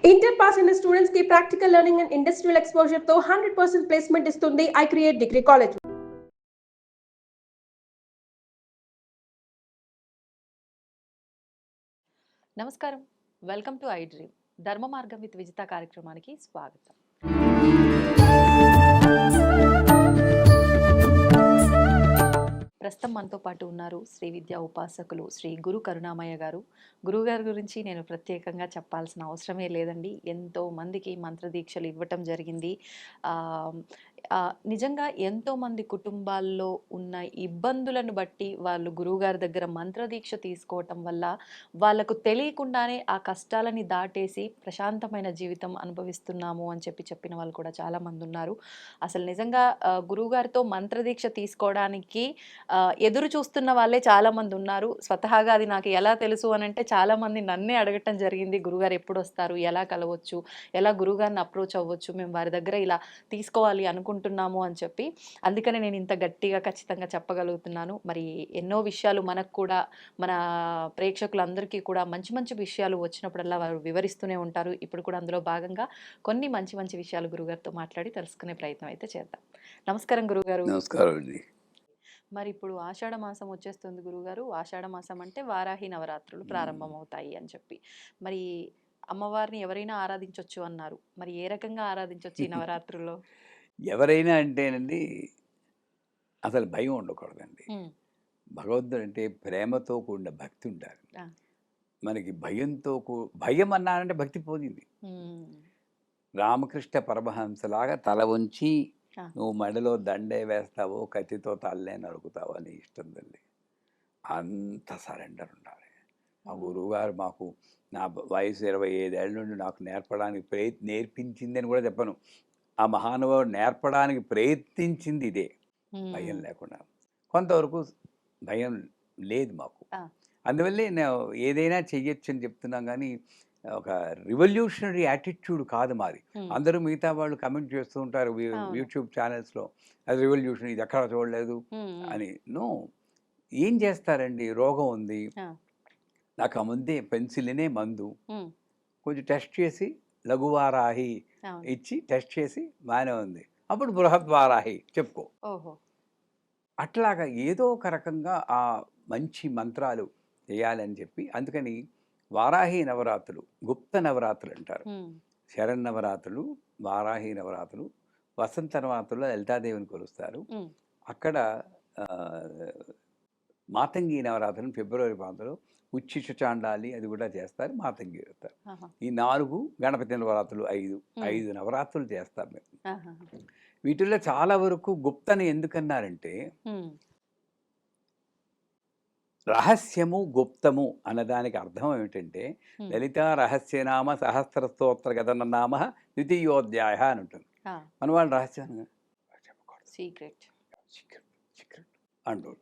Inter pass అయిన students కి practical learning and industrial exposure తో 100% ప్లేస్మెంట్ ఇస్తుంది ఐ క్రియేట్ డిగ్రీ కాలేజ్. నమస్కారం, వెల్కమ్ టు ఐ డ్రీమ్. ధర్మ మార్గం విత్ విజిత కార్యక్రమానికి స్వాగతం. ప్రస్తుతం మనతో పాటు ఉన్నారు శ్రీ విద్యా ఉపాసకులు శ్రీ గురు కరుణామయ్య గారు. గురువుగారి గురించి నేను ప్రత్యేకంగా చెప్పాల్సిన అవసరమే లేదండి. ఎంతో మందికి మంత్రదీక్షలు ఇవ్వటం జరిగింది. నిజంగా ఎంతోమంది కుటుంబాల్లో ఉన్న ఇబ్బందులను బట్టి వాళ్ళు గురువుగారి దగ్గర మంత్రదీక్ష తీసుకోవటం వల్ల వాళ్ళకు తెలియకుండానే ఆ కష్టాలని దాటేసి ప్రశాంతమైన జీవితం అనుభవిస్తున్నాము అని చెప్పిన వాళ్ళు కూడా చాలామంది ఉన్నారు. అసలు నిజంగా గురువుగారితో మంత్రదీక్ష తీసుకోవడానికి ఎదురు చూస్తున్న వాళ్ళే చాలామంది ఉన్నారు. స్వతహాగా అది నాకు ఎలా తెలుసు అని అంటే చాలామంది నన్నే అడగటం జరిగింది, గురుగారు ఎప్పుడు వస్తారు, ఎలా కలవచ్చు, ఎలా గురుగారిని అప్రోచ్ అవ్వచ్చు, మేము వారి దగ్గర ఇలా తీసుకోవాలి అనుకుంటున్నాము అని చెప్పి. అందుకనే నేను ఇంత గట్టిగా ఖచ్చితంగా చెప్పగలుగుతున్నాను. మరి ఎన్నో విషయాలు మనకు కూడా, మన ప్రేక్షకులందరికీ కూడా మంచి మంచి విషయాలు వచ్చినప్పుడల్లా వారు వివరిస్తూనే ఉంటారు. ఇప్పుడు కూడా అందులో భాగంగా కొన్ని మంచి మంచి విషయాలు గురుగారితో మాట్లాడి తెలుసుకునే ప్రయత్నం అయితే చేద్దాం. నమస్కారం గురుగారు. నమస్కారం అండి. మరి ఇప్పుడు ఆషాఢ మాసం వచ్చేస్తుంది గురుగారు. ఆషాఢ మాసం అంటే వారాహి నవరాత్రులు ప్రారంభం అవుతాయి అని చెప్పి, మరి అమ్మవారిని ఎవరైనా ఆరాధించవచ్చు అన్నారు. మరి ఏ రకంగా ఆరాధించవచ్చు ఈ నవరాత్రుల్లో? ఎవరైనా అంటేనండి అసలు భయం ఉండకూడదండి. భగవంతుడు అంటే ప్రేమతో కూడిన భక్తి ఉండాలి. మనకి భయం అన్నానంటే భక్తి పోయింది. రామకృష్ణ పరమహంసలాగా తల ఉంచి నువ్వు మెడలో దండే వేస్తావో కత్తితో తల్లే నరుకుతావో అని ఇష్టం తల్లి. అంత సరెండర్ ఉండాలి. మా గురువుగారు మాకు, నా వయసు 25 ఏళ్ళ నుండి నాకు నేర్పడానికి నేర్పించింది అని కూడా చెప్పను. ఆ మహానుభావుడు నేర్పడానికి ప్రయత్నించింది ఇదే, భయం లేకుండా. కొంతవరకు భయం లేదు మాకు. అందువల్లే నేను ఏదైనా చెయ్యొచ్చు అని చెప్తున్నాం. కానీ ఒక రివల్యూషనరీ యాటిట్యూడ్ కాదు మాది. అందరూ మిగతా వాళ్ళు కమెంట్ చేస్తూ ఉంటారు యూట్యూబ్ ఛానల్స్లో, అది రివల్యూషన్, ఇది ఎక్కడ చూడలేదు అని. నో, ఏం చేస్తారండి, రోగం ఉంది, నాకు ఆ ముందే పెన్సిల్నే మందు, కొంచెం టెస్ట్ చేసి లఘువారాహి ఇచ్చి టెస్ట్ చేసి బాగానే ఉంది, అప్పుడు బృహద్వారాహి చెప్పుకో. అట్లాగా ఏదో ఒక రకంగా ఆ మంచి మంత్రాలు చేయాలని చెప్పి, అందుకని వారాహి నవరాత్రులు, గుప్త నవరాత్రులు అంటారు. శరన్నవరాత్రులు, వారాహి నవరాత్రులు, వసంత నవరాత్రుల్లో లలితాదేవిని కొలుస్తారు. అక్కడ మాతంగి నవరాత్రులు ఫిబ్రవరి ప్రాంతంలో ఉచ్చిష చాండాలి అది కూడా చేస్తారు, మాతంగి చేస్తారు. ఈ 4 గణపతి నవరాత్రులు, 5 నవరాత్రులు చేస్తారు మేము. వీటిల్లో చాలా వరకు గుప్తని ఎందుకన్నారంటే, రహస్యము గుప్తము అన్నదానికి అర్థం ఏమిటంటే, లలిత రహస్యనామ సహస్ర స్తోత్ర గదనామ ద్వితీయోధ్యాయ అని ఉంటుంది. మన వాళ్ళు రహస్యాన్ని సీక్రెట్ అంటూ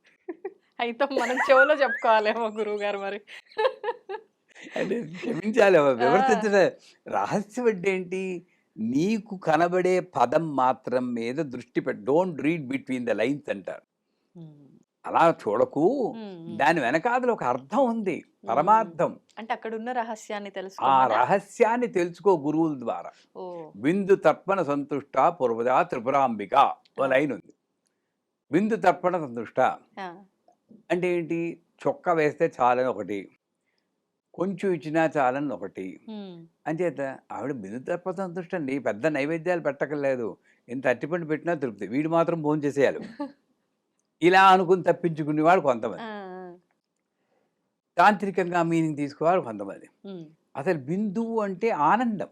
అయితే మనం చెవులో చెప్పుకోవాలేమో గురువు గారు. మరి అంటే క్షమించాలి, వివర్తించడం. రహస్యం అంటే ఏంటి, నీకు కనబడే పదం మాత్రం మీద దృష్టి పెట్టి, don't read between the lines అంటారు. అలా చూడకు, దాని వెనకాదల ఒక అర్థం ఉంది, పరమార్థం. అంటే అక్కడ ఉన్న రహస్యాన్ని తెలుసు. ఆ రహస్యాన్ని తెలుసుకో గురువుల ద్వారా. బిందు తర్పణ సంతుష్ట పూర్వజా త్రిపురాంబిక ఓ లైన్ ఉంది. బిందు తర్పణ సంతుష్ట అంటే ఏంటి, చొక్క వేస్తే చాలని ఒకటి, కొంచెం ఇచ్చినా చాలని ఒకటి. అంచేత ఆవిడ బిందు తర్పణ సంతుష్ట అండి, పెద్ద నైవేద్యాలు పెట్టకలేదు, ఎంత అట్టిపండు పెట్టినా తృప్తి, వీడు మాత్రం భోజనం చేసేయాలి ఇలా అనుకుని తప్పించుకునేవాడు కొంతమంది, తాంత్రికంగా మీనింగ్ తీసుకోవాలి కొంతమంది. అసలు బిందువు అంటే ఆనందం.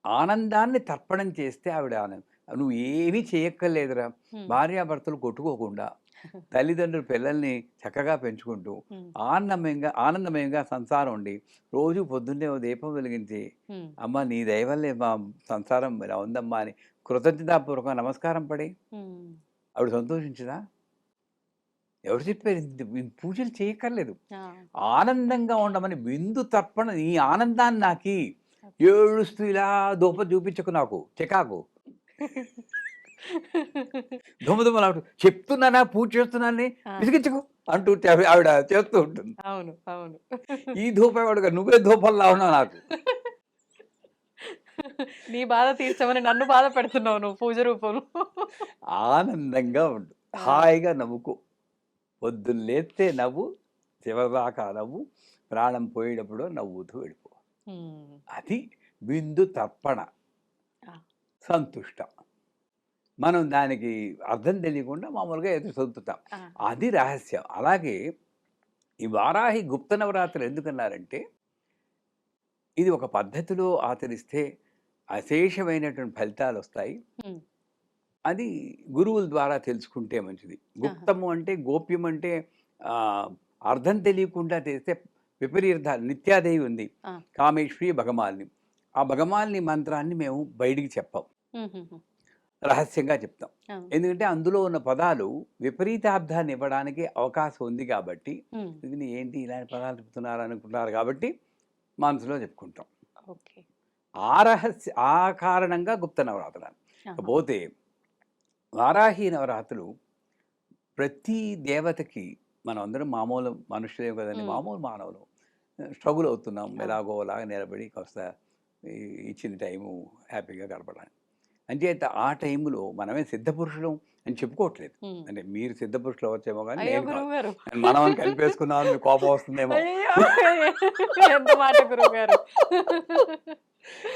ఆనందాన్ని తర్పణం చేస్తే ఆవిడ ఆనందం. నువ్వు ఏమీ చేయక్కర్లేదురా, భార్యాభర్తలు కొట్టుకోకుండా తల్లిదండ్రులు పిల్లల్ని చక్కగా పెంచుకుంటూ ఆనందమయంగా సంసారం ఉండి, రోజు పొద్దున్నే దీపం వెలిగించి, అమ్మ నీ దయ వల్లే మా సంసారం ఇలా ఉందమ్మా అని కృతజ్ఞతాపూర్వకంగా నమస్కారం పడి ఆవిడ సంతోషించదా? ఎవరు చెప్పారు? పూజలు చేయక్కర్లేదు, ఆనందంగా ఉండమని. బిందు తర్పణ, ఈ ఆనందాన్ని నాకి ఏడుస్తూ ఇలా దూప చూపించకు, నాకు చికాకు, దుమదుమలాడు చెప్తున్నానా పూజ చేస్తున్నానని విసిగించకు అంటూ ఆవిడ చేస్తూ ఉంటుంది. అవును అవును, ఈ ధూపవాడుగా నువ్వే ధూపంలా ఉన్నావు నాకు. నీ బాధ తీర్చమని నన్ను బాధ పెడుతున్నావు నువ్వు పూజ రూపంలో. ఆనందంగా ఉండు, హాయిగా నవ్వుకో. పొద్దున్న లేస్తే నవ్వు, చివరిదాకా నవ్వు, ప్రాణం పోయేటప్పుడు నవ్వుతూ వెళ్ళిపో. హ్మ్. అది బిందు తర్పణ ఆ! సంతుష్ట. మనం దానికి అర్థం తెలియకుండా మామూలుగా ఎదురు సొంతుతాం. ఆ! అది రహస్యం. అలాగే ఈ వారాహి గుప్త నవరాత్రులు ఎందుకన్నారంటే, ఇది ఒక పద్ధతిలో ఆచరిస్తే అశేషమైనటువంటి ఫలితాలు వస్తాయి. హ్మ్. అది గురువుల ద్వారా తెలుసుకుంటే మంచిది. ఆహా! గుప్తము అంటే, గోప్యం అంటే అర్థం తెలియకుండా చేస్తే విపరీతాలు. నిత్యాదేవి ఉంది, ఆ! కామేశ్వరి భగమాలిని. ఆ భగమాలిని మంత్రాన్ని మేము బయటికి చెప్పం, హుహుహు. రహస్యంగా చెప్తాం. అవును. ఎందుకంటే అందులో ఉన్న పదాలు విపరీతార్థాన్ని ఇవ్వడానికి అవకాశం ఉంది కాబట్టి, హ్మ్. ఇది ఏంటి ఇలాంటి పదాలు చెప్తున్నారు అనుకుంటున్నారు కాబట్టి మనసులో చెప్పుకుంటాం. ఓకే. ఆ కారణంగా గుప్త నవరాత్రులు. ఆహా! పోతే వారాహి నవరాత్రులు ప్రతి దేవతకి, మనం అందరం మామూలు మనుషులే కదండి, హ్మ్. మామూలు మానవులు, స్ట్రగుల్ అవుతున్నాం. అవును. ఎలాగోలాగా నిలబడి కాస్త ఇచ్చిన టైము హ్యాపీగా గడపడానికి. అంచేత ఆ టైంలో మనమే సిద్ధపురుషులం అని చెప్పుకోవట్లేదు. హ్మ్. అంటే మీరు సిద్ధపురుషులు అవ్వచ్చేమో కానీ అయ్యో! నేను కాదు. గురువుగారు. మనం కలిపేసుకున్నామని మీకు కోపం వస్తుందేమో. అయ్యయ్యో! ఎంత మాట గురువుగారు.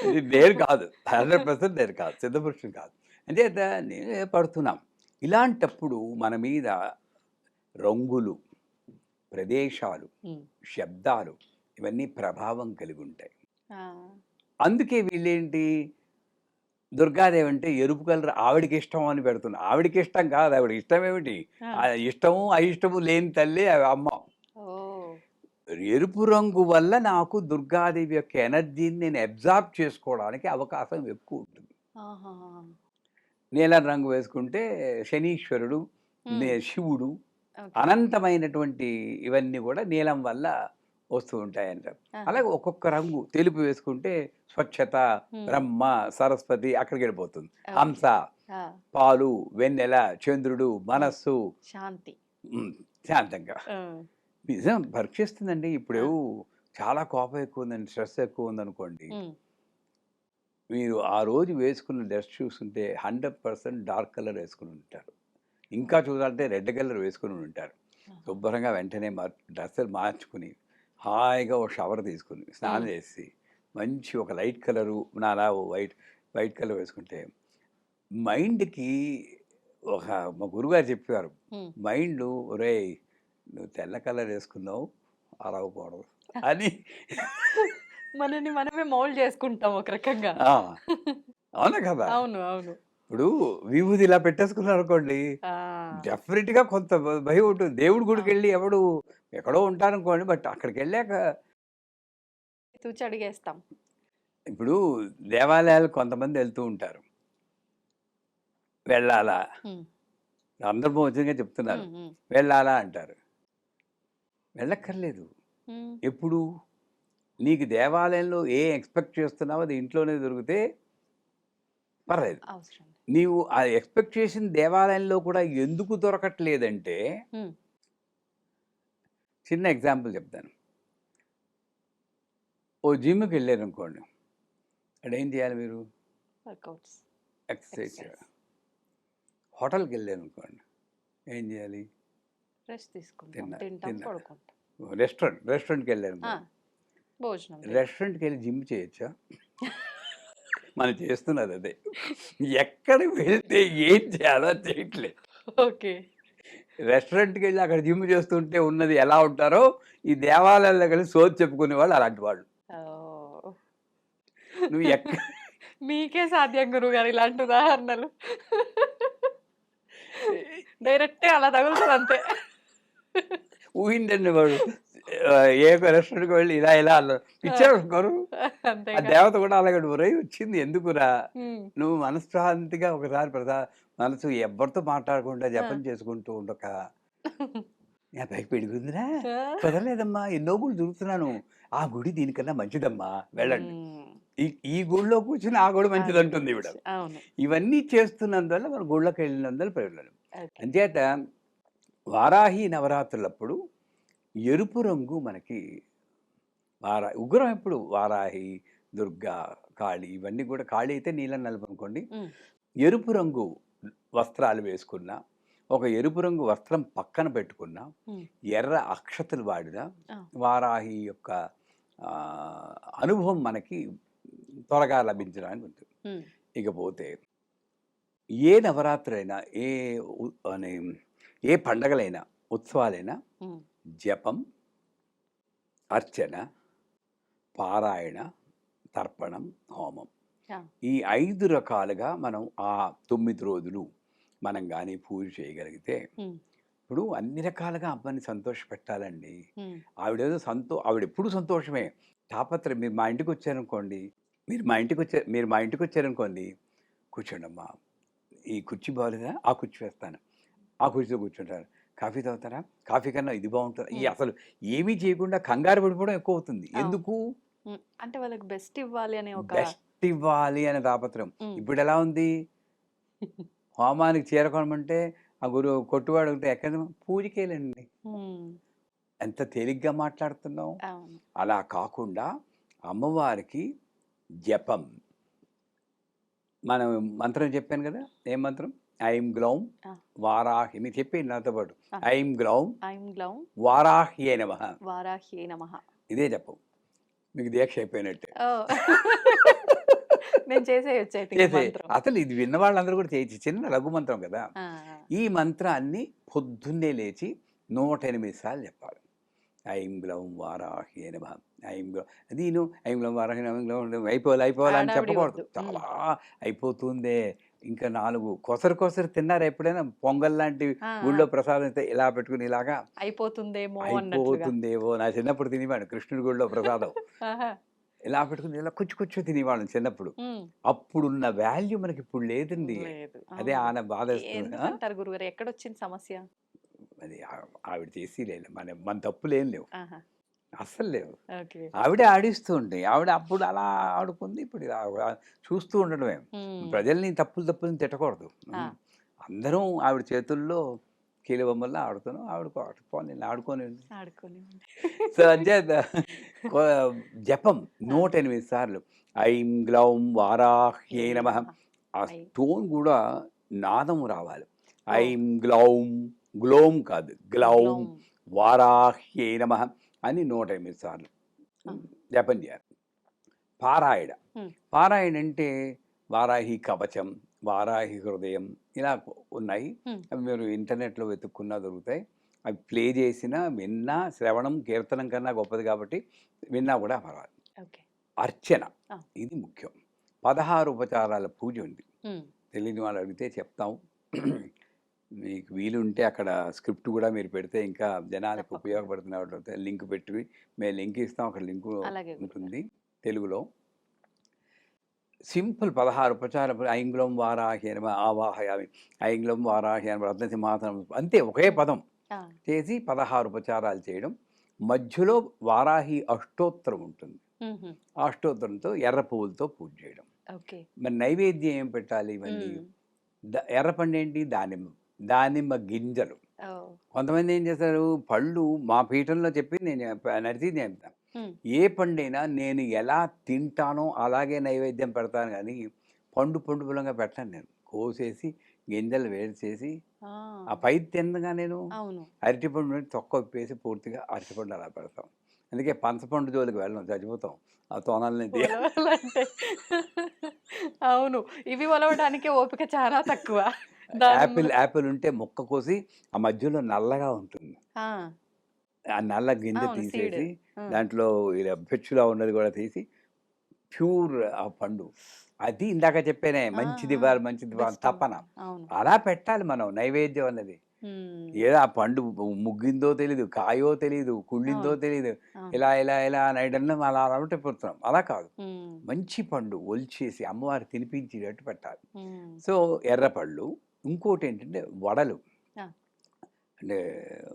ఇది నేను కాదు, 100% నేను కాదు, సిద్ధపురుషుని కాదు. అంచేత నేనే పడుతున్నాం. ఇలాంటప్పుడు మన మీద రంగులు, ప్రదేశాలు, హ్మ్. శబ్దాలు ఇవన్నీ ప్రభావం కలిగి ఉంటాయి. ఆ! అందుకే వీళ్ళేంటి, దుర్గాదేవి అంటే ఎరుపు కలర్ ఆవిడకి ఇష్టం అని పెడుతున్నా. ఆవిడకి ఇష్టం కాదు, ఆవిడ ఇష్టం ఏమిటి? ఆ! ఆ ఇష్టము అయిష్టము లేని తల్లి అమ్మ. ఓహ్! ఎరుపు రంగు వల్ల నాకు దుర్గాదేవి యొక్క ఎనర్జీని నేను అబ్జార్బ్ చేసుకోవడానికి అవకాశం ఎక్కువ ఉంటుంది. ఆహాహా! నీలం రంగు వేసుకుంటే శనీశ్వరుడు, హ్మ్. శివుడు, ఓకే. అనంతమైనటువంటి ఇవన్నీ కూడా నీలం వల్ల వస్తూ ఉంటాయంటారు. ఆహా! అలాగే ఒక్కొక్క రంగు తెలుపు వేసుకుంటే స్వచ్ఛత, హ్మ్. బ్రహ్మ, సరస్వతి అక్కడికి వెళ్ళిపోతుంది. ఓకే. హంస, ఆ! పాలు, వెన్నెల, చంద్రుడు, మనస్సు, శాంతి. శాంతంగా. ఆ! నిజం పరీక్షిస్తుందండి. ఇప్పుడు ఆ! చాలా కోపం ఎక్కువ ఉందండి, స్ట్రెస్ ఎక్కువ ఉందనుకోండి, హ్మ్. మీరు ఆ రోజు వేసుకున్న డ్రెస్ చూస్తుంటే 100% డార్క్ కలర్ వేసుకుని ఉంటారు. ఇంకా చూడాలంటే రెడ్ కలర్ వేసుకుని ఉంటారు. ఆహా! శుభ్రంగా వెంటనే డ్రెస్సులు మార్చుకుని, హాయిగా ఒక షవర్ తీసుకుని, స్నానం హ్మ్. చేసి, మంచి ఒక లైట్ కలరు నాలా వైట్ వైట్ కలర్ వేసుకుంటే మైండ్‌కి ఒక, మా గురువుగారు చెప్పారు, హ్మ్. మైండు "ఒరేయ్! నువ్వు తెల్ల కలర్ వేసుకున్నావు, అరవకూడదు" అని. మనల్ని మనమే మౌల్డ్ చేసుకుంటాం ఒక రకంగా. ఆ! అవునా కదా! అవును. అవును. ఇప్పుడు విభూది ఇలా పెట్టేసుకున్నారనుకోండి, ఆ! డెఫినిట్‌గా కొంత భయం ఉంటుంది. దేవుడి అవును. గుడికెళ్ళి ఎవడు ఎక్కడో ఉంటారనుకోండి, బట్ అక్కడికెళ్ళాక తూచి అడిగేస్తాం. ఇప్పుడు దేవాలయాలకు కొంతమంది వెళ్తూ ఉంటారు. వెళ్ళాలా? హ్మ్. సందర్భోచితంగా చెప్తున్నాను. హ్మ్. హ్మ్. వెళ్ళాలా అంటారు. వెళ్ళక్కర్లేదు. హ్మ్. ఎప్పుడు? నీకు దేవాలయంలో ఎక్స్‌పెక్ట్ చేస్తున్నావో అది ఇంట్లోనే దొరికితే పర్లేదు. అవసరం లేదు. నీవు ఆ ఎక్స్‌పెక్ట్ చేసిన దేవాలయంలో కూడా ఎందుకు దొరకట్లేదంటే, హ్మ్. చిన్న ఎగ్జాంపుల్ చెప్తాను. ఓ జిమ్‌కెళ్ళారనుకోండి, అక్కడేం చేయాలి మీరు? వర్కౌట్స్. Exercise exercise. చేయాలి. హోటల్‌కెళ్ళారనుకోండి, ఏం చేయాలి? రెస్ట్ తీసుకుంటాం. తినాలి. తింటాం, తినాలి. పడుకుంటాం. రెస్టారెంట్‌కి ఆ! వెళ్ళారనుకోండి, భోజనం చేయాలి. రెస్టారెంట్‌కెళ్ళి జిమ్ చేయొచ్చా? మనం చేస్తున్నది అదే. ఎక్కడికి వెళ్తే ఏం చేయాలో చేయట్లేదు. ఓకే. రెస్టారెంట్‌కెళ్ళి అక్కడ జిమ్ చేస్తుంటే ఉన్నది ఎలా ఉంటారో, ఈ దేవాలయాల్లో కలిసి సోది చెప్పుకునేవాళ్ళు అలాంటి వాళ్ళు. ఓహ్! నువ్వు మీకే సాధ్యం గురువుగారు ఇలాంటి ఉదాహరణలు. డైరెక్ట్‌గా అలా తగులుతదంతే. ఊహించండి వాడు ఏ రెస్టారెంట్‌కి వెళ్ళి ఇలా ఇలా అన్నారు. ఆ! పిచ్చాడు గురు. ఆ అంతేగా. దేవత కూడా అలాగే ఒరేయ్ వచ్చింది ఎందుకురా? హ్మ్. నువ్వు మనశ్శాంతిగా ఒకసారి మనసు ఎవ్వరితో మాట్లాడకుండా ఆ! జపం చేసుకుంటూ ఉండక, నా పైకి పెరుగుందిరా, ఆ! కుదరలేదమ్మా, ఎన్నో గుళ్ళు తిరుగుతున్నాను. ఆ గుడి దీనికన్నా మంచిదమ్మా, వెళ్ళండి. హ్మ్. ఈ ఈ గుడిలో కూర్చొని ఆ గుడి ఆ గుడి మంచిదంటుంది ఈవిడ. మంచి. అవును. ఇవన్నీ చేస్తున్నందువల్ల మనం గుళ్ళకెళ్ళినందువల్ల ప్రయోజనం. ఓకే. అంచేత వారాహి నవరాత్రులప్పుడు ఎరుపు రంగు మనకి ఉగ్రం ఎప్పుడు వారాహి, దుర్గా, కాళీ ఇవన్నీ కూడా కాళీ అయితే నీలం నలుపు అనుకోండి. ఉమ్, ఎరుపు రంగు వస్త్రాలు వేసుకున్న, ఒక ఎరుపు రంగు వస్త్రం పక్కన పెట్టుకున్న, ఉమ్, ఎర్ర అక్షతలు వాడిన ఆ, వారాహి యొక్క ఆ, అనుభవం మనకి త్వరగా లభించడానికి ఉంటుంది. ఉమ్, ఇకపోతే ఏ నవరాత్రైనా అనే ఏ పండగలైనా ఉత్సవాలైనా ఉమ్, జపం, అర్చన, పారాయణ, తర్పణం, హోమం ఆ, ఈ 5 రకాలుగా మనం ఆ 9 రోజులు మనం కానీ పూజ చేయగలిగితే ఉమ్, ఇప్పుడు అన్ని రకాలుగా అమ్మని సంతోషపెట్టాలండి. ఉమ్, ఆవిడ ఎప్పుడు సంతోషమే. తాపత్రయం మీరు మా ఇంటికి వచ్చారనుకోండి, మీరు మా ఇంటికి వచ్చారనుకోండి, కూర్చోండమ్మా, ఈ కుర్చీ బాగోలేదా? ఆ కుర్చీ వేస్తాను. ఆ కుర్చీలో కూర్చుంటారు. కాఫీ తాగుతారా? కాఫీ కన్నా ఇది బాగుంటుంది. ఉమ్, అసలు ఏమీ చేయకుండా కంగారు పడిపోవడం ఎక్కువ అవుతుంది. అవును. ఎందుకు? ఉమ్. అంటే వాళ్ళకి బెస్ట్ ఇవ్వాలి అనే ఒక బెస్ట్ ఇవ్వాలి అనే తాపత్రయం. ఉమ్, ఇప్పుడు ఎలా ఉంది? హోమానికి చీర కొనమంటే ఆ కొట్టువాడు ఉంటే ఎక్కడ పూజకేలండి. ఉమ్, ఎంత తేలిగ్గా మాట్లాడుతున్నాం. అవును. అలా కాకుండా అమ్మవారికి జపం, మనం మంత్రం చెప్పాను కదా, ఏం మంత్రం? ఐం గ్లౌం ఆ. వారాహి. మీరు చెప్పేయండి నాతో పాటు. ఆ. ఐం గ్లౌం ఐం గ్లౌం వారాహ్యే నమః. వారాహ్యే నమః. ఇదే జపం. మీకు దీక్ష అయిపోయినట్టే. ఓ. నేను చేసేయచ్చు అయితే ఈ చేసే మంత్రం. అసలు ఇది విన్న వాళ్ళందరూ కూడా చేయొచ్చు. చిన్న లఘు మంత్రం కదా. ఆ, ఈ మంత్రాన్ని పొద్దున్నే లేచి 108 సార్లు చెప్పాలి. ఐం గ్లౌం వారాహ్యే నమః. ఐం గ్లౌం నేను ఐం గ్లౌం వారాహ్యే నమః, గ్లౌం అయిపోవాలి అని హడావిడి చెప్పకూడదు. వద్దు. చాలా అయిపోతుందే, ఇంకా 4 కొసరు తిన్నారా ఎప్పుడైనా? పొంగల్ లాంటివి ఆ, గుళ్ళో ప్రసాదం అయితే ఇలా పెట్టుకుని ఇలాగా అయిపోతుందేమో అన్నట్లుగా. అయిపోతుందేవో. నా చిన్నప్పుడు తినేవాడు కృష్ణుడి గుళ్ళో ప్రసాదం. ఆహా. ఇలా పెట్టుకుని ఇలా కొంచెం తినేవాళ్ళం చిన్నప్పుడు. ఉమ్, అప్పుడున్న వాల్యూ మనకి ఇప్పుడు లేదండి. లేదు. అదే అవును. ఆన బాధేస్తుంది. ఎందుకంటారు గురుగారు? ఎక్కడొచ్చింది సమస్య? అది ఆవిడ చేసి లేదు, మన తప్పులేం లేవు, ఆహా. అస్సలు లేవు. ఓకే. ఆవిడే ఆడిస్తూ ఉండే. ఆవిడ అప్పుడు అలా ఆడుకుంది, ఇప్పుడు ఇలా చూస్తూ ఉండడమే. ఉమ్, ప్రజల్ని తప్పులు తిట్టకూడదు. ఆ, అందరం ఆవిడ చేతుల్లో కీలుబొమ్మల్లా ఆడుతున్నాం. పోనీ ఆడుకొని. ఆడుకొని. సో అంచేత జపం 108 సార్లు ఐం గ్లౌం వారాహ్యే నమః. ఆ ఐ. టోన్ కూడా నాదం రావాలి. ఓ. ఐం గ్లౌం, గ్లోం కాదు, గ్లౌం గ్లౌం. వారాహ్యే నమః అని 108 సార్లు ఆ. జపం చేయాలి. పారాయణ. ఉమ్, పారాయణ అంటే వారాహి కవచం, వారాహి హృదయం ఇలా ఉన్నాయి. ఉమ్, అవి మీరు ఇంటర్నెట్లో వెతుక్కున్నా దొరుకుతాయి. అవి ప్లే చేసినా విన్నా శ్రవణం కీర్తనం కన్నా గొప్పది కాబట్టి విన్నా కూడా పర్వాలి. ఓకే. అర్చన ఆ. ఇది ముఖ్యం. 16 ఉపచారాల పూజ ఉంది. ఉమ్, తెలియని వాళ్ళు అడిగితే చెప్తాం. మీకు వీలుంటే అక్కడ స్క్రిప్ట్ కూడా మీరు పెడితే ఇంకా జనానికి తప్పకుండా. ఉపయోగపడుతున్న లింక్ పెట్టి మేము లింక్ ఇస్తాం. అక్కడ లింకు అలాగే గురుగారు. ఉంటుంది తెలుగులో. సింపుల్ 16 ఉపచారం. ఐంగ్లం వారాహ్య నమః ఆవాహయామి, ఐంగ్లం వారాహ్య నమః రత్నసింహాసనం, అంతే ఒకే పదం ఆ, చేసి 16 ఉపచారాలు చేయడం. మధ్యలో వారాహి అష్టోత్తరం ఉంటుంది. ఉమ్హు. ఆ అష్టోత్తరంతో ఎర్ర పువ్వులతో పూజ చేయడం. ఓకే. మరి నైవేద్యం ఏం పెట్టాలి? ఇవన్నీ ఉమ్, ఎర్రపండు ఏంటి? దానిమ్మ గింజలు. ఓ. కొంతమంది ఏం చేస్తారు, పళ్ళు మా పీఠంలో చెప్పి నేను నడిచి చెప్తాను. ఉమ్, ఏ పండైనా నేను ఎలా తింటానో అలాగే నైవేద్యం పెడతాను, కానీ పండు పొలంగా పెట్టాను. నేను కోసేసి గింజలు వేడి చేసి ఆ, ఆ పై తిన్నగా నేను అవును. అరటిపండు నుండి తొక్క విప్పేసి పూర్తిగా అరటిపండు అలా పెడతాం. అందుకే పంచపండు జోలికి వెళ్ళం, చచ్చిపోతాం ఆ తోనాలని. ఒలవాలంటే అవును. ఇవి ఒలవడానికి ఓపిక చాలా తక్కువ. దానిమ్మలు. యాపిల్ ఉంటే ముక్క కోసి ఆ మధ్యలో నల్లగా ఉంటుంది, ఆ, ఆ నల్ల గింజ అవును. సీడ్. తీసేసి దాంట్లో ఇలా పెచ్చులా ఉన్నది కూడా తీసి ప్యూర్ ఆ పండు, అది ఇందాక చెప్పానే మంచిది ఇవ్వాలి మంచిది ఇవ్వాలి తపన. అవును. అలా పెట్టాలి మనం నైవేద్యం అన్నది. ఉమ్, ఏదో ఆ పండు ముగ్గిందో తెలీదు, కాయో తెలీదు, కుళ్ళిందో అవును. తెలీదు, అవును. ఇలా నైడల్లో అలా అలవాటు పోతున్నాం. అలా కాదు, ఉమ్, మంచి పండు ఒలిచేసి అమ్మవారు తినిపించేటట్టు పెట్టాలి. ఉమ్, సో ఎర్రపళ్ళు. ఇంకోటి ఏంటంటే వడలు, ఆ, అంటే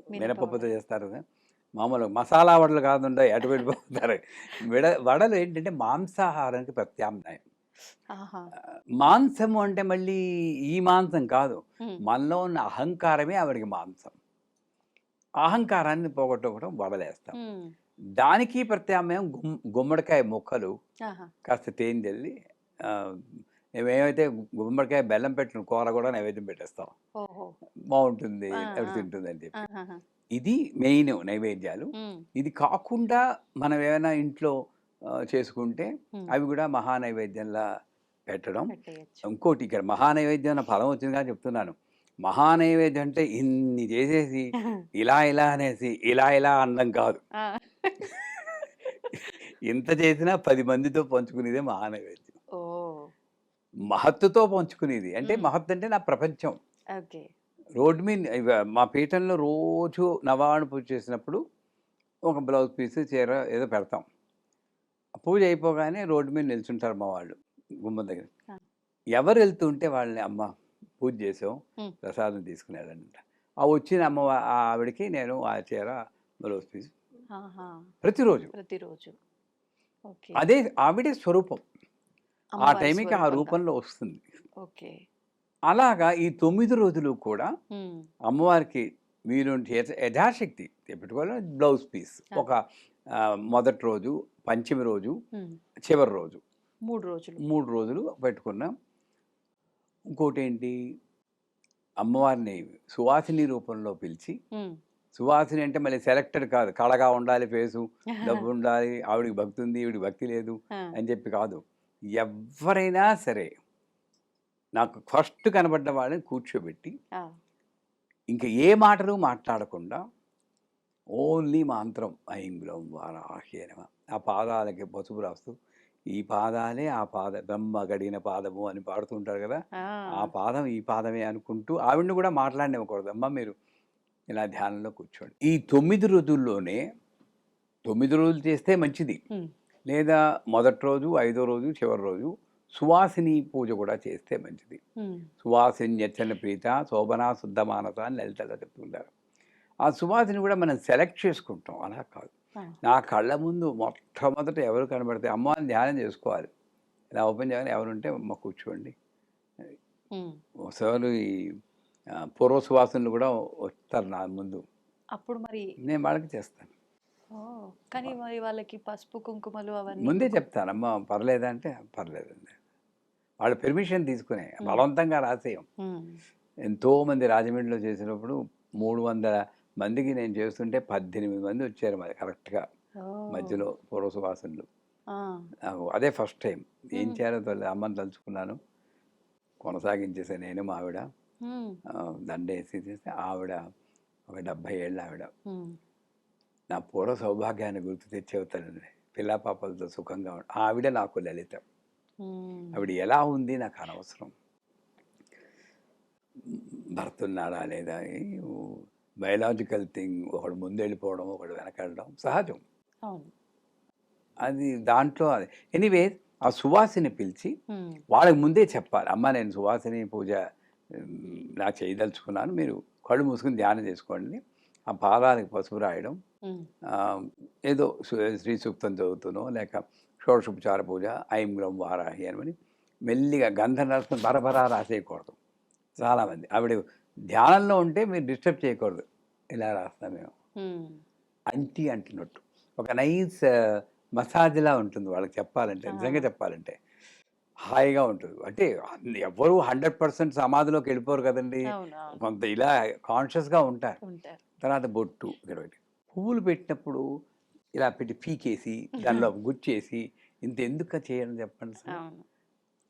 మినప మినపప్పుతో వడ. చేస్తారు కదా, మామూలు మసాలా వడలు కాకుండా అటు వెళ్ళిపోతారు. వడలు ఏంటంటే మాంసాహారానికి ప్రత్యామ్నాయం. ఆహా. మాంసము అంటే మళ్ళీ ఈ మాంసం కాదు, ఉమ్, మనలో ఉన్న అహంకారమే ఆవిడికి మాంసం. అహంకారాన్ని పోగొట్టుకోవడం వడలేస్తాం. ఉమ్, దానికి ప్రత్యామ్నాయం గుమ్మడికాయ ముక్కలు ఆహా! కాస్త తేనె చల్లి మేమేమైతే గుమ్మడికాయ బెల్లం పెట్టిన కూర కూడా నైవేద్యం పెట్టేస్తాం. ఓహో! బావుంటుంది, ఆ! ఎవరు ఆ! తింటుందని చెప్పి. ఆహాహా! ఇది మెయిన్ నైవేద్యాలు. హ్మ్. ఇది కాకుండా మనం ఏమైనా ఇంట్లో చేసుకుంటే హ్మ్. అవి కూడా మహానైవేద్యంలా పెట్టడం. పెట్టేయొచ్చు. ఇంకోటి ఇక్కడ మహానైవేద్యం అన్న పదం వచ్చింది కానీ చెప్తున్నాను. మహానైవేద్యం అంటే ఇన్ని చేసేసి ఇలా అనేసి ఇలా అనడం కాదు. ఆ! ఇంత చేసినా 10 మందితో పంచుకునేదే మహానైవేద్యం. ఓహ్! మహత్తుతో పంచుకునేది. అంటే హ్మ్. మహత్తు అంటే నా ప్రపంచం. ఓకే. రోడ్డు మీద మా పీఠంలో రోజు నవావరణ పూజ చేసినప్పుడు ఒక బ్లౌజ్ పీస్, చీర ఏదో పెడతాం. పూజ అయిపోగానే రోడ్డు మీద నిల్చుంటారు మా వాళ్ళు గుమ్మం దగ్గర. ఆ! ఎవరు వెళ్తుంటే వాళ్ళని "అమ్మ పూజ చేసాం, హ్మ్. ప్రసాదం తీసుకుని వెళ్ళండి" అంట. ఆ వచ్చిన ఆ ఆవిడకి నేను ఆ చీర, బ్లౌజ్ పీస్ ఆహా! ప్రతిరోజు. ప్రతిరోజు. ఓకే. అదే ఆవిడే స్వరూపం. ఆ అమ్మవారి టైంకి ఆ స్వరూపంగా. రూపంలో వస్తుంది. ఓకే. అలాగా ఈ 9 రోజులు కూడా హ్మ్. అమ్మవారికి వీలుంటే యథాశక్తి పెట్టుకోవాలి. బ్లౌజ్ పీస్ ఆ! ఒక మొదటి రోజు, పంచమి రోజు, హ్మ్. చివరి రోజు 3 రోజులు. 3 రోజులు పెట్టుకున్నాం. ఇంకోటేంటి అమ్మవారిని సువాసిని రూపంలో పిలిచి, హ్మ్. సువాసిని అంటే మళ్ళీ సెలెక్టెడ్ కాదు. కళగా ఉండాలి ఫేసు, డబ్బుండాలి, ఆవిడకి భక్తి ఉంది, ఈవిడికి భక్తి లేదు ఆ! అని చెప్పి కాదు. ఎవ్వరైనా సరే నాకు ఫస్ట్ కనబడ్డ వాళ్ళని కూర్చోబెట్టి, ఆ! ఇంక ఏ మాటలు మాట్లాడకుండా ఓన్లీ మంత్రం ఐం గ్లౌం వారాహ్యే నమః. ఆ పాదాలకి పసుపు రాస్తూ, ఈ పాదాలే ఆ బ్రహ్మ గడిగిన పాదము అని పాడుతుంటారు కదా! ఆ ఆ! పాదం ఈ పాదమే అనుకుంటూ ఆవిడని కూడా మాట్లాడనివ్వకూడదు. అమ్మ మీరు ఇలా ధ్యానంలో కూర్చోండి. ఈ 9 రోజుల్లోనే 9 రోజులు చేస్తే మంచిది. హ్మ్. లేదా మొదటి రోజు, ఐదో రోజు, చివరి రోజు సువాసిని పూజ కూడా చేస్తే మంచిది. హ్మ్. సువాసిన్యర్చన ప్రీత శోభనా శుద్ధ మానస అని లలితలో చెప్తుంటారు. ఆ సువాసిని కూడా మనం సెలెక్ట్ చేసుకుంటాం. అలా కాదు. ఆ! నా కళ్ళ ముందు మొట్టమొదట ఎవరు కనబడితే అమ్మవారిని ధ్యానం చేసుకోవాలి. ఇలా ఓపెన్ చేయగానే ఎవరుంటే అమ్మ కూర్చోండి. హ్మ్. ఒకసారి ఈ పూర్వ సువాసినులు కూడా వస్తారు నా ముందు. అప్పుడు మరి నేను వాళ్ళకి చేస్తాను. ఓహ్! కానీ మరి వాళ్ళకి పసుపు, కుంకుమలు అవన్నీ ముందే ఎందుకు? చెప్తాను. అమ్మ పర్లేదా అంటే పర్లేదండి. వాళ్ళ పర్మిషన్ తీసుకునే హ్మ్. బలవంతంగా రాసేయం. హ్మ్. ఎంతోమంది రాజమండ్రిలో చేసినప్పుడు 300 మందికి నేను చేస్తుంటే 18 మంది వచ్చారు మరి కరెక్ట్‌గా. ఓహ్! మధ్యలో పూర్వ సువాసినులు. ఆ! నాకు అదే ఫస్ట్ టైం. ఏం హుహు. చేయాలో అమ్మని తలుచుకున్నాను. కొనసాగించేసా నేను మా ఆవిడ. హ్మ్. దండేసి చేస్తే ఆవిడ ఒక 70 ఏళ్ళ ఆవిడ. హ్మ్. నా పూర్వ సౌభాగ్యాన్ని గుర్తు తెచ్చేవుతానండి. పిల్లా పాపలతో సుఖంగా ఆవిడ నాకు లలిత. హ్మ్. ఆవిడ ఎలా ఉంది నాకు అనవసరం. భర్త ఉన్నాడా లేదా బయలాజికల్ థింగ్ ఒకడు ముందెళ్ళిపోవడం, ఒకడు వెనకెళ్ళడం సహజం. అవును. అది దాంట్లో అది. ఎనీవేస్ ఆ సువాసిని పిలిచి హ్మ్. వాళ్ళకి ముందే చెప్పాలి. అమ్మ నేను సువాసిని పూజ ఇలా చేయదలుచుకున్నాను. మీరు కళ్ళు మూసుకొని ధ్యానం చేసుకోండి. ఆ పాదాలకు పసుపు రాయడం. హ్మ్. ఏదో శ్రీ సూక్తం చదువుతూనో లేక షోడశోపచార పూజ ఐం గ్లౌం వారాహి అని మెల్లిగా గంధం రాసుకొని బరబరా రాసేయకూడదు. చాలామంది ఆవిడ ధ్యానంలో ఉంటే మీరు డిస్టర్బ్ చేయకూడదు. ఇలా రాస్తాం మేము. హ్మ్. అంటున్నట్టు. ఒక నైస్ మసాజ్‌లా ఉంటుంది వాళ్ళకి చెప్పాలంటే. ఆ! నిజంగా చెప్పాలంటే. హాయిగా ఉంటుంది. అంటే ఎవ్వరు 100% సమాధిలోకి వెళ్ళిపోరు కదండీ! అవును. అవును. కొంత ఇలా కాన్షియస్‌గా ఉంటారు. ఉంటారు. తర్వాత బొట్టు ఇక్కడ పెట్టి. పువ్వులు పెట్టినప్పుడు ఇలా పెట్టి పీకేసి, దానిలో గుచ్చేసి ఇంత ఎందుకు చేయడం చెప్పండి అసలు? అవును.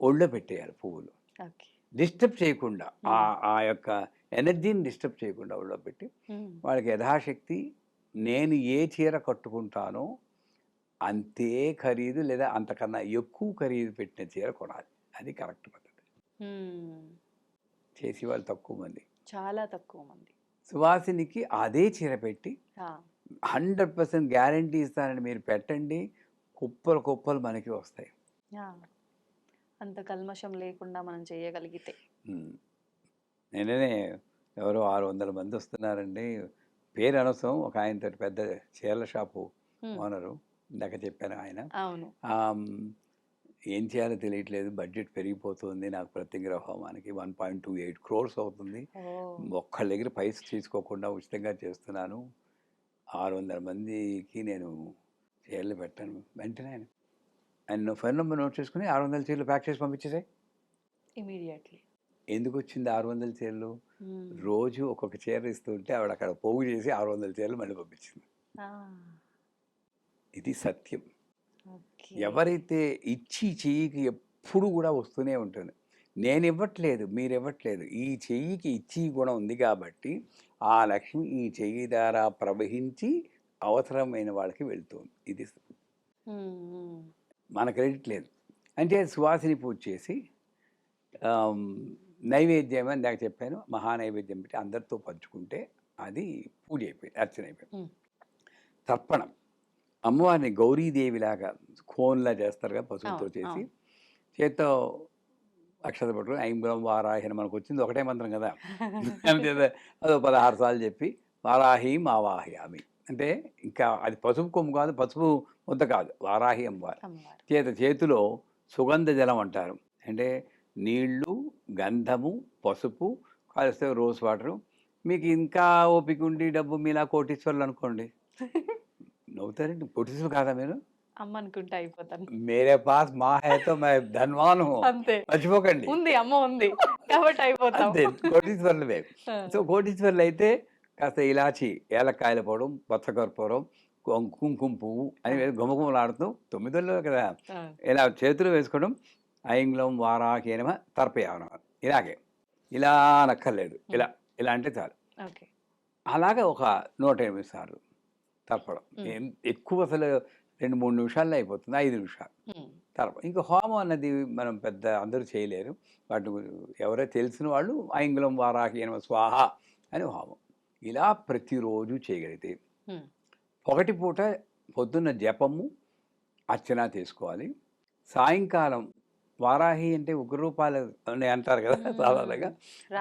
ఒళ్ళో పెట్టేయాలి పువ్వులు. ఓకే. డిస్టర్బ్ చేయకుండా హ్మ్. ఆ యొక్క ఎనర్జీని డిస్టర్బ్ చేయకుండా ఒళ్ళో పెట్టి హ్మ్. వాళ్ళకి యథాశక్తి నేను ఏ చీర కట్టుకుంటానో అంతే ఖరీదు లేదా అంతకన్నా ఎక్కువ ఖరీదు పెట్టిన చీర కొనాలి. అది కరెక్ట్ పద్ధతి. హ్మ్. చేసేవాళ్ళు తక్కువ మంది. చాలా తక్కువ మంది. సువాసినికి అదే చీర పెట్టి ఆ! 100% గ్యారంటీ ఇస్తానండి మీరు పెట్టండి. కుప్పలు కుప్పలు మనకి వస్తాయి. ఆ! అంత కల్మషం లేకుండా మనం చేయగలిగితే. హ్మ్. నిన్ననే ఎవరో 600 మంది వస్తున్నారండి. పేరు అనవసరం. ఒక ఆయనతోటి పెద్ద చీరల షాపు హ్మ్. ఓనరు. ఇందాక చెప్పాను ఆయన. అవును. ఆహ్, హ్మ్. ఏం చేయాలో తెలియట్లేదు. బడ్జెట్ పెరిగిపోతుంది. నాకు ప్రతిగ్రహ హోమానికి 1.28 క్రోర్స్ అవుతుంది. ఓహ్! ఒక్కళ్ళ దగ్గర పైసలు తీసుకోకుండా ఉచితంగా చేస్తున్నాను. 600 మందికి నేను చీరలు పెట్టాను. వెంటనే ఆయన ఫోన్ నెంబర్ నోట్ చేసుకుని 600 చీరలు ప్యాక్ చేసి పంపించేసాయి. ఇమీడియట్లీ. ఎందుకు వచ్చింది 600 చీరలు? రోజు ఒక్కొక్క చీర ఇస్తుంటే ఆవిడ అక్కడ పోగు చేసి 600 చీరలు మళ్ళీ పంపించింది. ఇది సత్యం. ఎవరైతే ఇచ్చి చెయ్యికి ఎప్పుడు కూడా వస్తూనే ఉంటుంది. నేను ఇవ్వట్లేదు, మీరు ఇవ్వట్లేదు. ఈ చెయ్యికి ఇచ్చి గుణం ఉంది కాబట్టి ఆ లక్ష్మి ఈ చెయ్యి ద్వారా ప్రవహించి అవసరమైన వాళ్ళకి వెళ్తుంది. ఇది మన క్రెడిట్ లేదు. అంటే సువాసిని పూజ చేసి నైవేద్యం అని నాకు చెప్పాను, మహానైవేద్యం పెట్టి అందరితో పంచుకుంటే అది పూజ అయిపోయింది, అర్చన అయిపోయింది. తర్పణం అమ్మవారిని గౌరీదేవిలాగా కోన్లా చేస్తారు కదా, పసుపుతో చేసి చేత్తో అక్షత పట్టుకుని ఐంగుళం వారాహిని, మనకు వచ్చింది ఒకటే మంత్రం కదా, అదో 16 సార్లు చెప్పి వారాహీం ఆవాహయామి అంటే ఇంకా అది పసుపు కొమ్ము కాదు, పసుపు ముద్ద కాదు, వారాహి అమ్మవారు. చేతిలో సుగంధ జలం అంటారు, అంటే నీళ్లు, గంధము, పసుపు కలిస్తే రోజ్ వాటరు. మీకు ఇంకా ఓపిక ఉండి డబ్బు మీలా కోటీశ్వర్లు అనుకోండి, నవ్వుతారండి. కోటీశ్వరు కాదా మీరు? అమ్మ అనుకుంటే అయిపోతాను. మేరే పాస్ మా హై తో మై ధన్వాన్ హూ, అంతే. మర్చిపోకండి, ఉంది అమ్మ ఉంది కాబట్టి అయిపోతాం. అంతే, కోటీశ్వర్లమే. సో కోటీశ్వర్లు అయితే కాస్త ఇలాచి, ఏలక్కాయల పొడం, పచ్చకర్పూరం, కుంకుమ పువ్వు అని గుమగుమలాడుతూ 9 కదా ఇలా చేతులు వేసుకోవడం. ఐంగ్లం వారాహి నమ తర్పయామ, ఇలాగే, ఇలా నక్కర్లేదు, ఇలా ఇలా అంటే చాలు. అలాగే ఒక 108 సార్లు తర్పడం. ఎక్కువ అసలు 2-3 నిమిషాల్లో అయిపోతుంది, 5 నిమిషాలు తర్పం. ఇంకా హోమం అన్నది మనం పెద్ద అందరూ చేయలేరు, వాటి ఎవరో తెలిసిన వాళ్ళు ఐంగుళం వారాహి నమ స్వాహ అని హోమం. ఇలా ప్రతిరోజు చేయగలిగితే ఒకటి పూట పొద్దున్న జపము అర్చన చేసుకోవాలి. సాయంకాలం వారాహి అంటే ఉగ్రరూపాలు అని అంటారు కదా సాధారణంగా,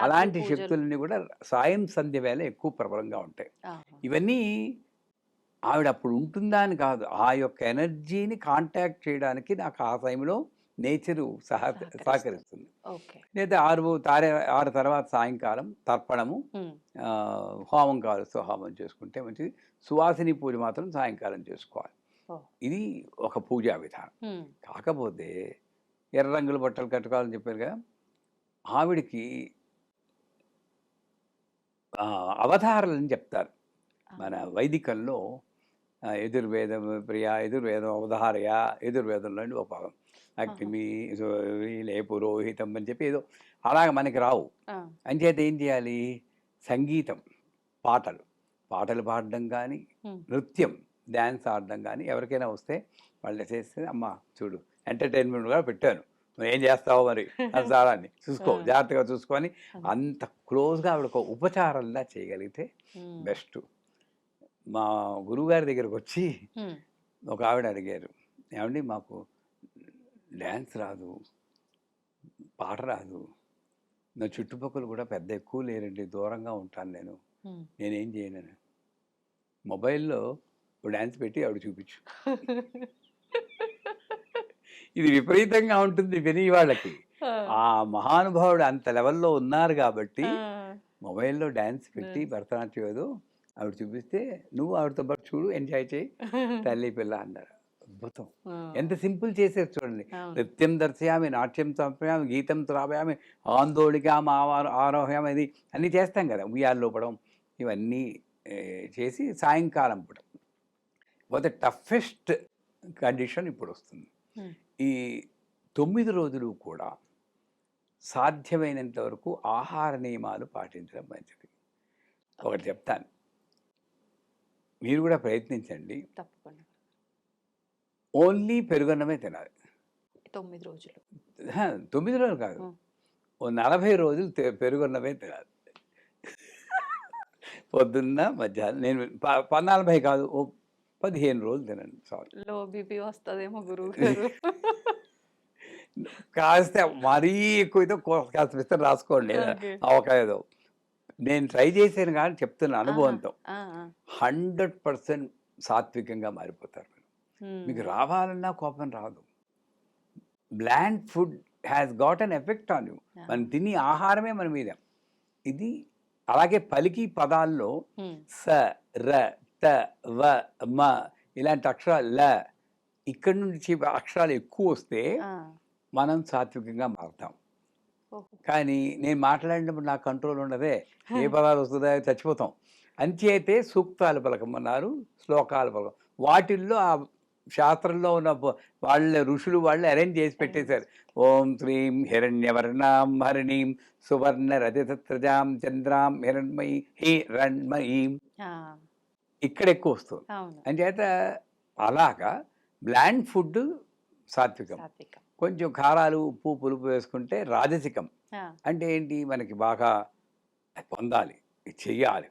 అలాంటి శక్తులన్నీ కూడా సాయం సంధ్య వేళ ఎక్కువ ప్రబలంగా ఉంటాయి. ఇవన్నీ ఆవిడ అప్పుడు ఉంటుందా అని కాదు, ఆ యొక్క ఎనర్జీని కాంటాక్ట్ చేయడానికి నాకు ఆ టైంలో నేచరు సహకరిస్తుంది. లేదా 6 తర్వాత సాయంకాలం తర్పణము, హోమం కాలుస్తూ హోమం చేసుకుంటే మంచిది. సువాసిని పూజ మాత్రం సాయంకాలం చేసుకోవాలి. ఇది ఒక పూజా విధానం. కాకపోతే ఎర్ర రంగుల బట్టలు కట్టుకోవాలని చెప్పారు కదా, ఆవిడికి అవతారాలని చెప్తారు మన వైదికంలో. యజుర్వేదం ప్రియ, యజుర్వేదం అవధారయ, యజుర్వేదంలో ఒక భాగం అగ్ని లే పురోహితం అని చెప్పి ఏదో అలాగ మనకి రావు. అంచేత ఏం చేయాలి, సంగీతం, పాటలు పాడడం కానీ, నృత్యం డ్యాన్స్ ఆడడం కానీ ఎవరికైనా వస్తే వాళ్ళు చేస్తే, అమ్మ చూడు ఎంటర్టైన్మెంట్గా పెట్టాను, నువ్వు ఏం చేస్తావో మరి సంసారాన్ని చూసుకో, జాగ్రత్తగా చూసుకొని అంత క్లోజ్గా ఆవిడ ఒక ఉపచారంలా చేయగలిగితే బెస్ట్. మా గురువుగారి దగ్గరకు వచ్చి ఒక ఆవిడ అడిగారు, ఏమండి మాకు డ్యాన్స్ రాదు, పాట రాదు, నా చుట్టుపక్కల కూడా పెద్ద ఎక్కువ లేరండి, దూరంగా ఉంటాను నేనేం చేయను. మొబైల్లో డ్యాన్స్ పెట్టి ఆవిడ చూపించు. ఇది విపరీతంగా ఉంటుంది విని వాళ్ళకి. ఆ మహానుభావుడు అంత లెవెల్లో ఉన్నారు కాబట్టి మొబైల్లో డ్యాన్స్ పెట్టి భరతనాట్యం ఏదో ఆవిడ చూపిస్తే నువ్వు ఆవిడతో పాటు చూడు, ఎంజాయ్ చేయి, తల్లి పిల్ల అన్నారు. అద్భుతం, ఎంత సింపుల్ చేసేది చూడండి. నృత్యం దర్శయామి, నాట్యం సమర్పయామి, గీతం త్రావయామి, ఆందోళికాం ఆరోహయామి, అది అన్నీ చేస్తాం కదా, ఉయ్యాల్లో పడడం, ఇవన్నీ చేసి సాయంకాలం పడడం. పోతే టఫెస్ట్ కండిషన్ ఇప్పుడు వస్తుంది. ఈ 9 రోజులు కూడా సాధ్యమైనంత వరకు ఆహార నియమాలు పాటించడం మంచిది. ఒకటి చెప్తాను, మీరు కూడా ప్రయత్నించండి. తప్పకుండా. ఓన్లీ పెరుగన్నమే తినాలి 9 రోజులు. 9 రోజులు కాదు, ఓ 40 రోజులు పెరుగన్నమే తినాలి. పొద్దున్న మధ్యాహ్నం. నేను 40 కాదు, ఓ 15 రోజులు తినండి. సారీ, లో బీపీ వస్తుందేమో గురువు గారు. కాస్త మరీ ఎక్కువైతే కాస్త విస్తరణ రాసుకోండి, అవకాశం. నేను ట్రై చేశాను కానీ చెప్తున్న అనుభవంతో 100% సాత్వికంగా మారిపోతారు. మీకు రావాలన్నా కోపం రాదు. Bland food has got an effect on you. మనం తిని ఆహారమే మన మీద. ఇది అలాగే పలికి పదాల్లో స, ర, త వ మ ఇలాంటి అక్షరాలు ల ఇక్కడి నుంచి అక్షరాలు ఎక్కువ వస్తే మనం సాత్వికంగా మారుతాం. కానీ నేను మాట్లాడినప్పుడు నాకు కంట్రోల్ ఉండదే, ఏ పదాలు వస్తుందో చచ్చిపోతాం. అంచేతే సూక్తాలు పలకమన్నారు, శ్లోకాలు పలకం. వాటిల్లో ఆ శాస్త్రంలో ఉన్న వాళ్ళ ఋషులు వాళ్ళు అరేంజ్ చేసి పెట్టేశారు. ఓం శ్రీం హిరణ్యవర్ణాం హరిణీం సువర్ణ రజతత్రజాం చంద్రాం హిరణ్మయీం ఇక్కడ ఎక్కువ వస్తుంది. అంచేత అలాగా బ్లాండ్ ఫుడ్ సాత్వికం, కొంచెం కారాలు ఉప్పు పులుపు వేసుకుంటే రాజసికం. అంటే ఏంటి, మనకి బాగా పొందాలి, చెయ్యాలి,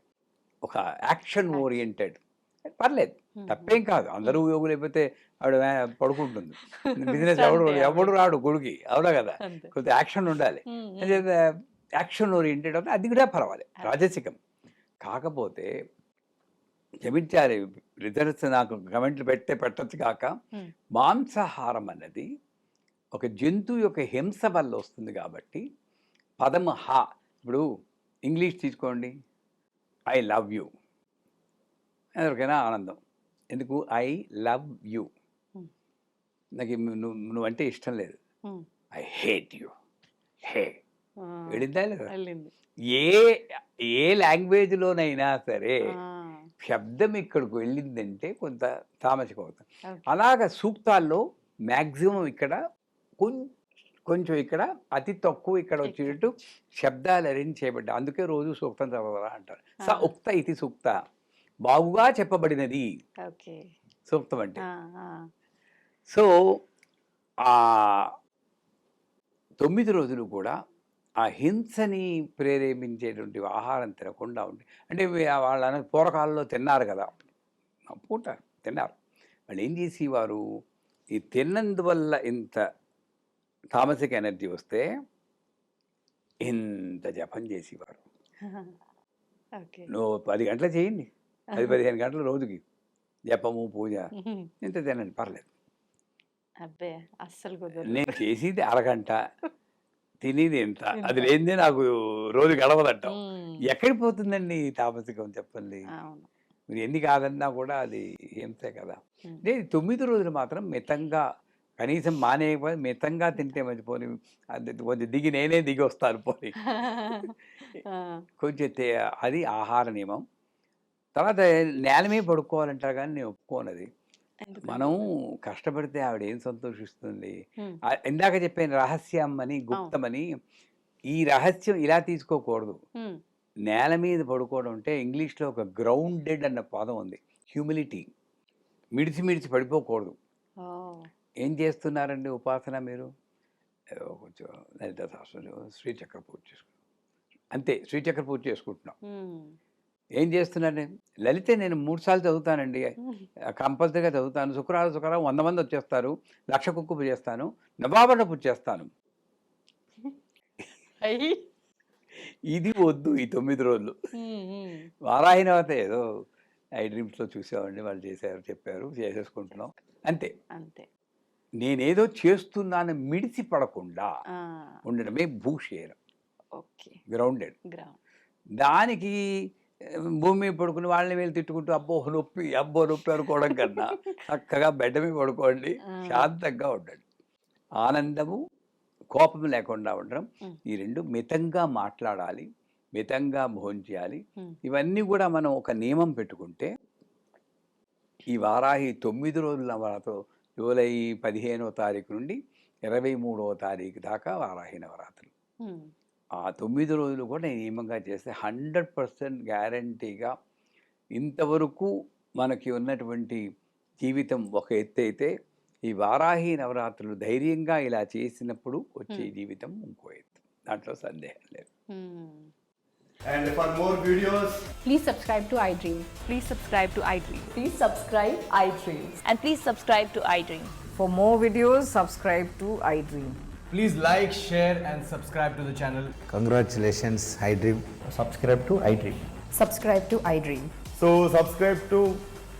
ఒక యాక్షన్ ఓరియంటెడ్. పర్లేదు, తప్పేం కాదు. అందరూ యోగులు అయిపోతే ఆవిడ పడుకుంటుంది, బిజినెస్ ఎవడు రాడు గుడికి, అవునా కదా, కొద్దిగా యాక్షన్ ఉండాలి. యాక్షన్ ఓరియంటెడ్ అవుతుంది, అది కూడా పర్వాలేదు, రాజసికం. కాకపోతే క్షమించాలి, రిజల్ట్స్ నాకు కమెంట్లు పెట్టచ్చు కాక, మాంసాహారం అన్నది ఒక జంతువు యొక్క హింస వల్ల వస్తుంది కాబట్టి పదము హ. ఇప్పుడు ఇంగ్లీష్ తీసుకోండి, ఐ లవ్ యూ, ఎవరికైనా ఆనందం. ఎందుకు? ఐ లవ్ యూ, నాకు నువ్వంటే ఇష్టం లేదు. ఐ హేట్ యూ, హే. వెళ్ళిందా లేదా? ఏ లాంగ్వేజ్లోనైనా సరే శబ్దం ఇక్కడికి వెళ్ళిందంటే కొంత తామసికం అవుతుంది. అలాగ సూక్తాల్లో మ్యాక్సిమం ఇక్కడ కొంచెం ఇక్కడ అతి తక్కువ ఇక్కడ వచ్చేటట్టు శబ్దాలు అరేంజ్ చేయబడ్డాయి. అందుకే రోజు సూక్తం చదవరా అంటారు. స ఉక్త ఇది సూక్త, బాగుగా చెప్పబడినది సూక్తం అంటే. సో ఆ 9 రోజులు కూడా ఆ హింసని ప్రేరేపించేటువంటి ఆహారం తినకుండా ఉండి, అంటే వాళ్ళ పూర్వకాలంలో తిన్నారు కదా, పూట తిన్నారు. వాళ్ళు ఏం చేసేవారు, ఈ తిన్నందువల్ల ఇంత తామసిక ఎనర్జీ వస్తే ఇంత జపం చేసేవారు. నువ్వు 10 గంటలు చేయండి, 10-15 గంటల రోజుకి జపము పూజ, ఇంత తినండి, పర్లేదు. నేను చేసేది అరగంట, తినేది ఎంత, అది లేనిదే నాకు రోజు గడవదంటాం. ఎక్కడికి పోతుందండి తామసికం, చెప్పండి. మీరు ఎన్ని కాదన్నా కూడా అది హింసే కదా. లేదు, 9 రోజులు మాత్రం మితంగా, కనీసం మానేయకపోతే మితంగా తింటే మంచి. పోనీ అది కొంచెం నేనే దిగి వస్తాను, పోనీ కొంచెం అది ఆహార నియమం. తర్వాత నేల మీద పడుకోవాలంటారు, కానీ నేను ఒప్పుకోనది. మనం కష్టపడితే ఆవిడ ఏం సంతోషిస్తుంది. ఇందాక చెప్పాను రహస్యం అని, గుప్తమని. ఈ రహస్యం ఇలా తీసుకోకూడదు. నేల మీద పడుకోవడం అంటే ఇంగ్లీష్లో ఒక గ్రౌండెడ్ అన్న పదం ఉంది, హ్యూమిలిటీ. మిడిచి పడిపోకూడదు. ఏం చేస్తున్నారండి ఉపాసన మీరు? కొంచెం లలిత సహస్రం, శ్రీచక్ర పూజ చేసుకుంటాం, అంతే. శ్రీచక్ర పూజ చేసుకుంటున్నాం. ఏం చేస్తున్నాను? లలితే నేను 3 సార్లు చదువుతానండి, కంపల్సరీగా చదువుతాను. శుక్రవారం 100 మంది వచ్చేస్తారు, 1,00,000 కుక్కు పూజ చేస్తాను, నవాబన్న పూజ చేస్తాను. ఇది వద్దు ఈ 9 రోజులు. వారాహినవత ఏదో ఐ డ్రీమ్స్లో చూసామండి, వాళ్ళు చేశారు, చెప్పారు, చేసేసుకుంటున్నాం, అంతే. నేనేదో చేస్తున్నాను మిడిసి పడకుండా ఉండడమే భూషేరం, గ్రౌండెడ్. దానికి భూమి మీద పడుకుని వాళ్ళని వీళ్ళు తిట్టుకుంటూ అబ్బో నొప్పి అనుకోవడం కన్నా చక్కగా బెడ్ మీద పడుకోండి, శాంతంగా ఉండండి. ఆనందము, కోపం లేకుండా ఉండడం, ఈ రెండు. మితంగా మాట్లాడాలి, మితంగా భోజనం చేయాలి. ఇవన్నీ కూడా మనం ఒక నియమం పెట్టుకుంటే ఈ వారాహి 9 రోజుల నవరాత్రులు, జూలై 15వ తారీఖు నుండి 23వ తారీఖు దాకా వారాహి నవరాత్రులు. ఆ 9 రోజులు కూడా నేను నియమంగా చేస్తే 100% గ్యారంటీగా ఇంతవరకు మనకి ఉన్నటువంటి జీవితం ఒక ఎత్తు అయితే, ఈ వారాహి నవరాత్రులు ధైర్యంగా ఇలా చేసినప్పుడు వచ్చే జీవితం ఇంకో ఎత్తు, దాంట్లో సందేహం లేదు. And for more videos, please subscribe to iDream. Please subscribe to iDream. Please subscribe iDream. And please subscribe to iDream. For more videos, subscribe to iDream. please like, share and subscribe to the channel. Congratulations, iDream. Subscribe to iDream. Subscribe to iDream. So subscribe to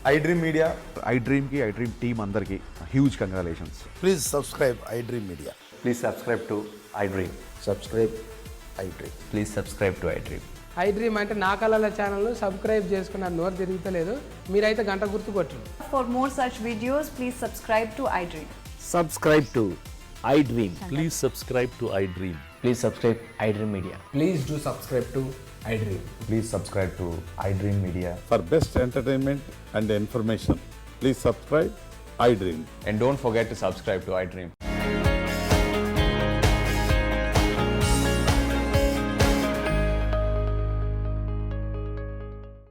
iDream Media. iDream ki iDream team andarki huge congratulations. Please subscribe iDream Media. Please subscribe to iDream. Subscribe iDream. Please subscribe to iDream. I dream అంటే నా కళల channel subscribe చేసుకున్న నోరు తిరుగుతలేదు, మీరైతే గంట గుర్తు కొట్టండి. For more such videos, please subscribe to iDream. Subscribe to iDream. Please subscribe to iDream. Please subscribe iDream Media. Please do subscribe to iDream. Please subscribe to iDream Media. For best entertainment and information, please subscribe iDream. And don't forget to subscribe to iDream.